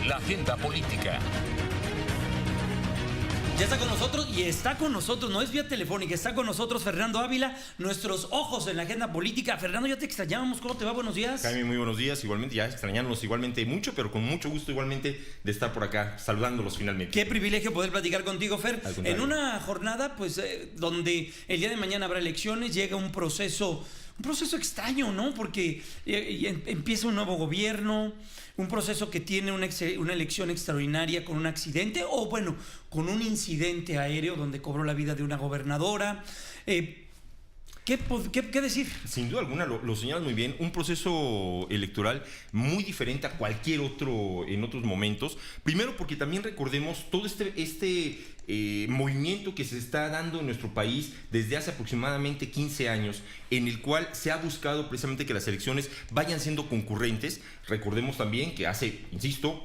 la agenda política. Ya está con nosotros y está con nosotros, no es vía telefónica, está con nosotros Fernando Ávila, nuestros ojos en la agenda política. Fernando, ya te extrañábamos, ¿cómo te va? Buenos días. Jaime, muy buenos días, igualmente, ya extrañándonos igualmente mucho, pero con mucho gusto igualmente de estar por acá, saludándolos finalmente. Qué privilegio poder platicar contigo, Fer. En una jornada, pues, donde el día de mañana habrá elecciones, llega un proceso extraño, ¿no? Porque empieza un nuevo gobierno, un proceso que tiene una elección extraordinaria con un accidente, o bueno, con un incidente aéreo donde cobró la vida de una gobernadora. ¿Qué decir? Sin duda alguna, lo señalas muy bien, un proceso electoral muy diferente a cualquier otro en otros momentos. Primero porque también recordemos todo este movimiento que se está dando en nuestro país desde hace aproximadamente 15 años, en el cual se ha buscado precisamente que las elecciones vayan siendo concurrentes. Recordemos también que hace, insisto,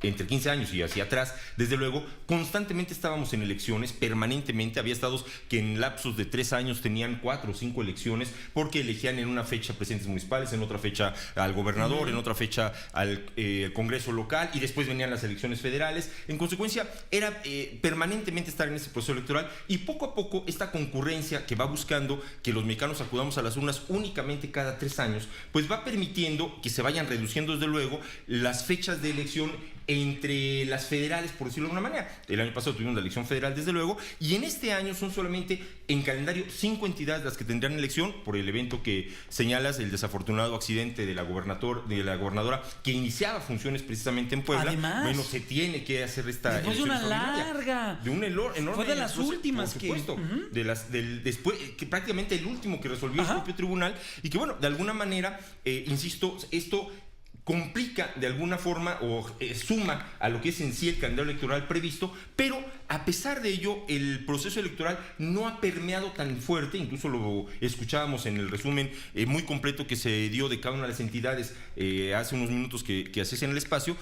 entre 15 años y hacia atrás, desde luego, constantemente estábamos en elecciones, permanentemente. Había estados que en lapsos de 3 años tenían 4 o 5 elecciones, porque elegían en una fecha presidentes municipales, en otra fecha al gobernador, en otra fecha al Congreso local, y después venían las elecciones federales. En consecuencia, era permanentemente estar en ese proceso electoral, y poco a poco esta concurrencia que va buscando que los mexicanos acudamos a las urnas únicamente cada 3 años, pues va permitiendo que se vayan reduciendo desde luego las fechas de elección entre las federales, por decirlo de alguna manera. El año pasado tuvimos la elección federal, desde luego, y en este año son solamente en calendario 5 entidades las que tendrán elección, por el evento que señalas, el desafortunado accidente de la gobernadora que iniciaba funciones precisamente en Puebla. Además, bueno, se tiene que hacer esta después de una larga, de un enorme, fue de las últimas, por supuesto, después, que prácticamente el último que resolvió el propio tribunal, y que bueno, de alguna manera, insisto, esto complica de alguna forma o suma a lo que es en sí el calendario electoral previsto, pero a pesar de ello el proceso electoral no ha permeado tan fuerte. Incluso lo escuchábamos en el resumen muy completo que se dio de cada una de las entidades hace unos minutos que haces en el espacio,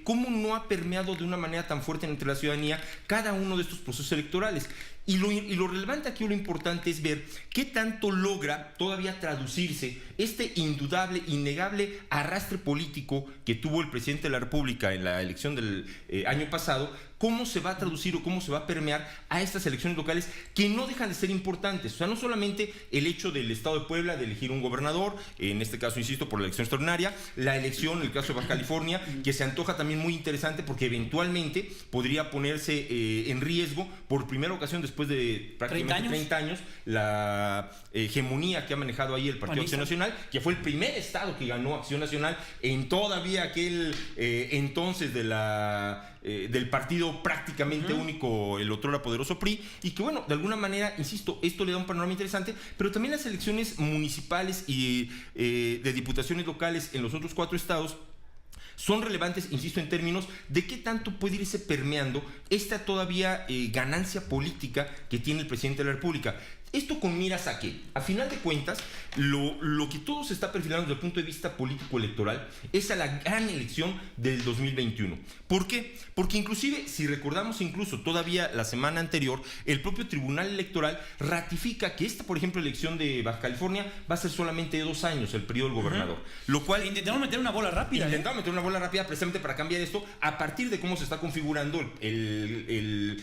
cómo no ha permeado de una manera tan fuerte entre la ciudadanía cada uno de estos procesos electorales. Y lo relevante aquí, o lo importante, es ver qué tanto logra todavía traducirse este indudable, innegable arrastre político que tuvo el presidente de la República en la elección del año pasado. Cómo se va a traducir o cómo se va a permear a estas elecciones locales, que no dejan de ser importantes. O sea, no solamente el hecho del Estado de Puebla de elegir un gobernador, en este caso, insisto, por la elección extraordinaria, la elección, en el caso de Baja California, que se antoja también muy interesante porque eventualmente podría ponerse en riesgo por primera ocasión después de prácticamente 30 años la hegemonía que ha manejado ahí el Partido Acción Nacional, que fue el primer estado que ganó Acción Nacional en todavía aquel entonces del partido prácticamente único, el otrora poderoso PRI, y que bueno, de alguna manera, insisto, esto le da un panorama interesante, pero también las elecciones municipales y de diputaciones locales en los otros 4 estados son relevantes, insisto, en términos de qué tanto puede irse permeando esta todavía ganancia política que tiene el presidente de la República. Esto con miras a qué. A final de cuentas, lo que todo se está perfilando desde el punto de vista político-electoral es a la gran elección del 2021. ¿Por qué? Porque inclusive, si recordamos incluso todavía la semana anterior, el propio Tribunal Electoral ratifica que esta, por ejemplo, elección de Baja California va a ser solamente de 2 años el periodo del gobernador. Lo cual intentaron meter una bola rápida. Intentaron meter una bola rápida precisamente para cambiar esto a partir de cómo se está configurando el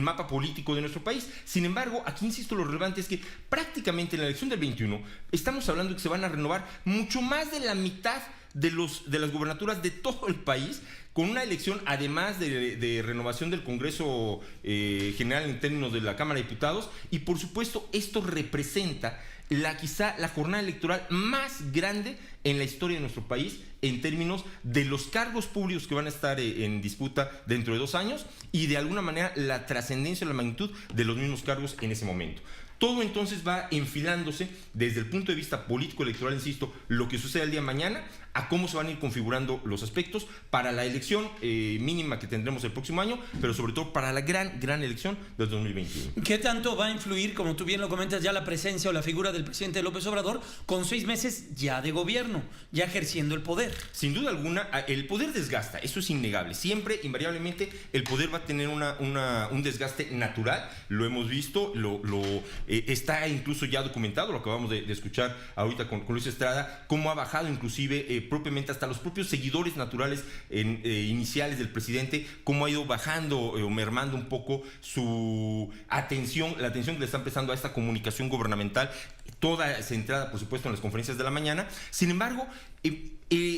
mapa político de nuestro país. Sin embargo, aquí insisto, lo relevante es que prácticamente en la elección del 21 estamos hablando de que se van a renovar mucho más de la mitad de las gubernaturas de todo el país, con una elección además de renovación del Congreso General en términos de la Cámara de Diputados, y por supuesto esto representa quizá la jornada electoral más grande en la historia de nuestro país en términos de los cargos públicos que van a estar en disputa dentro de 2 años, y de alguna manera la trascendencia, la magnitud de los mismos cargos en ese momento. Todo entonces va enfilándose desde el punto de vista político-electoral, insisto, lo que sucede el día de mañana, a cómo se van a ir configurando los aspectos para la elección mínima que tendremos el próximo año, pero sobre todo para la gran elección del 2021. ¿Qué tanto va a influir, como tú bien lo comentas, ya la presencia o la figura del presidente López Obrador con 6 meses ya de gobierno, ya ejerciendo el poder? Sin duda alguna, el poder desgasta, eso es innegable. Siempre, invariablemente, el poder va a tener un desgaste natural. Lo hemos visto, está incluso ya documentado, lo acabamos de escuchar ahorita con Luis Estrada, cómo ha bajado inclusive propiamente hasta los propios seguidores naturales iniciales del presidente, cómo ha ido bajando o mermando un poco su atención, la atención que le están prestando a esta comunicación gubernamental, toda centrada, por supuesto, en las conferencias de la mañana. Sin embargo,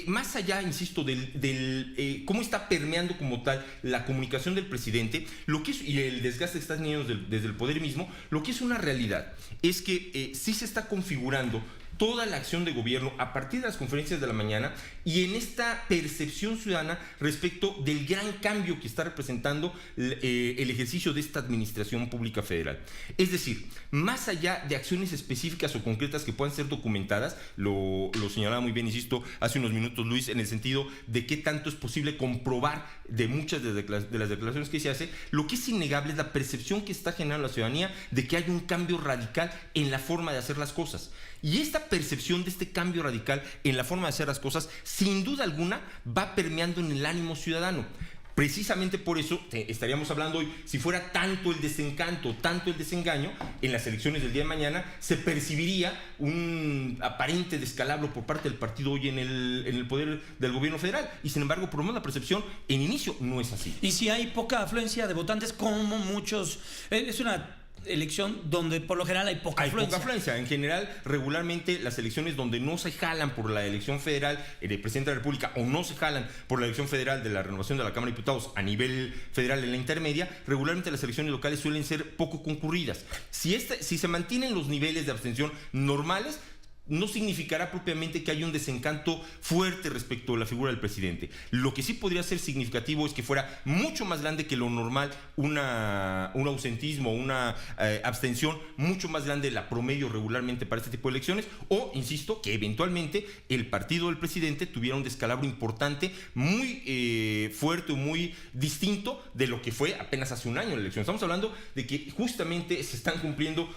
más allá, insisto, del cómo está permeando como tal la comunicación del presidente, lo que es, y el desgaste que está teniendo desde el poder mismo, lo que es una realidad es que sí se está configurando toda la acción de gobierno a partir de las conferencias de la mañana y en esta percepción ciudadana respecto del gran cambio que está representando el ejercicio de esta administración pública federal. Es decir, más allá de acciones específicas o concretas que puedan ser documentadas, lo señalaba muy bien, insisto, hace unos minutos Luis, en el sentido de qué tanto es posible comprobar de muchas de las declaraciones que se hace, lo que es innegable es la percepción que está generando la ciudadanía de que hay un cambio radical en la forma de hacer las cosas. Y esta percepción de este cambio radical en la forma de hacer las cosas, sin duda alguna, va permeando en el ánimo ciudadano. Precisamente por eso estaríamos hablando hoy, si fuera tanto el desencanto, tanto el desengaño, en las elecciones del día de mañana se percibiría un aparente descalabro por parte del partido hoy en el poder del gobierno federal. Y sin embargo, por lo menos la percepción en inicio no es así. Y si hay poca afluencia de votantes, como muchos, es una elección donde por lo general hay poca afluencia. Poca afluencia. En general, regularmente las elecciones donde no se jalan por la elección federal del presidente de la República o no se jalan por la elección federal de la renovación de la Cámara de Diputados a nivel federal en la intermedia, regularmente las elecciones locales suelen ser poco concurridas. Si se mantienen los niveles de abstención normales, no significará propiamente que haya un desencanto fuerte respecto a la figura del presidente. Lo que sí podría ser significativo es que fuera mucho más grande que lo normal un ausentismo, una abstención mucho más grande de la promedio regularmente para este tipo de elecciones, o, insisto, que eventualmente el partido del presidente tuviera un descalabro importante, muy fuerte o muy distinto de lo que fue apenas hace un año la elección. Estamos hablando de que justamente se están cumpliendo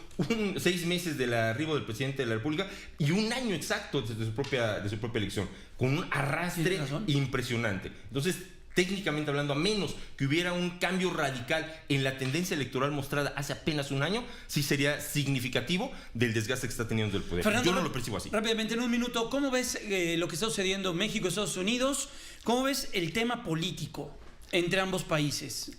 6 meses del arribo del presidente de la República y un año exacto de su propia elección, con un arrastre impresionante. Entonces, técnicamente hablando, a menos que hubiera un cambio radical en la tendencia electoral mostrada hace apenas un año, sí sería significativo del desgaste que está teniendo el poder. Fernando, yo no lo percibo así. Rápidamente, en un minuto, ¿cómo ves lo que está sucediendo en México, Estados Unidos? ¿Cómo ves el tema político entre ambos países?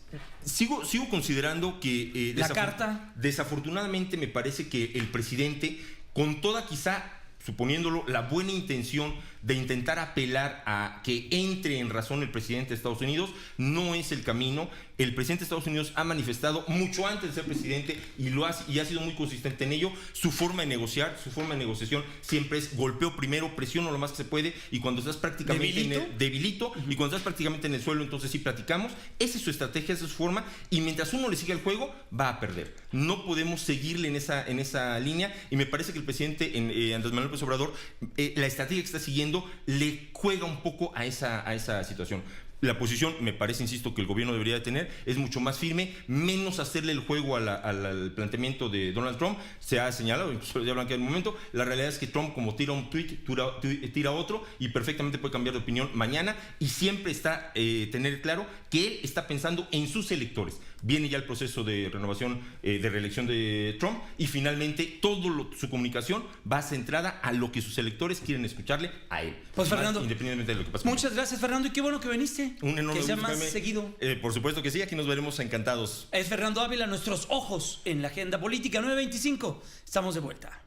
Sigo considerando que la carta. Desafortunadamente me parece que el presidente, con toda quizá, suponiéndolo, la buena intención de intentar apelar a que entre en razón el presidente de Estados Unidos, no es el camino. El presidente de Estados Unidos ha manifestado mucho antes de ser presidente y ha sido muy consistente en ello. Su forma de negociar, su forma de negociación siempre es golpeo primero, presiono lo más que se puede, y cuando estás prácticamente debilito, y cuando estás prácticamente en el suelo, entonces sí platicamos. Esa es su estrategia, esa es su forma, y mientras uno le siga el juego, va a perder. No podemos seguirle en esa línea, y me parece que el presidente Andrés Manuel López Obrador, la estrategia que está siguiendo le juega un poco a esa situación. La posición, me parece, insisto, que el gobierno debería de tener es mucho más firme, menos hacerle el juego al planteamiento de Donald Trump. Se ha señalado, incluso ya hablan que en un momento, la realidad es que Trump, como tira un tweet, tira otro, y perfectamente puede cambiar de opinión mañana, y siempre está tener claro que él está pensando en sus electores. Viene ya el proceso de renovación, de reelección de Trump, y finalmente su comunicación va centrada a lo que sus electores quieren escucharle a él. Pues Fernando, independientemente de lo que pase. Muchas gracias, Fernando, y qué bueno que viniste. Un enorme que sea gusto, más Jaime. seguido. Por supuesto que sí, aquí nos veremos encantados. Es Fernando Ávila, nuestros ojos en la agenda política 925. Estamos de vuelta.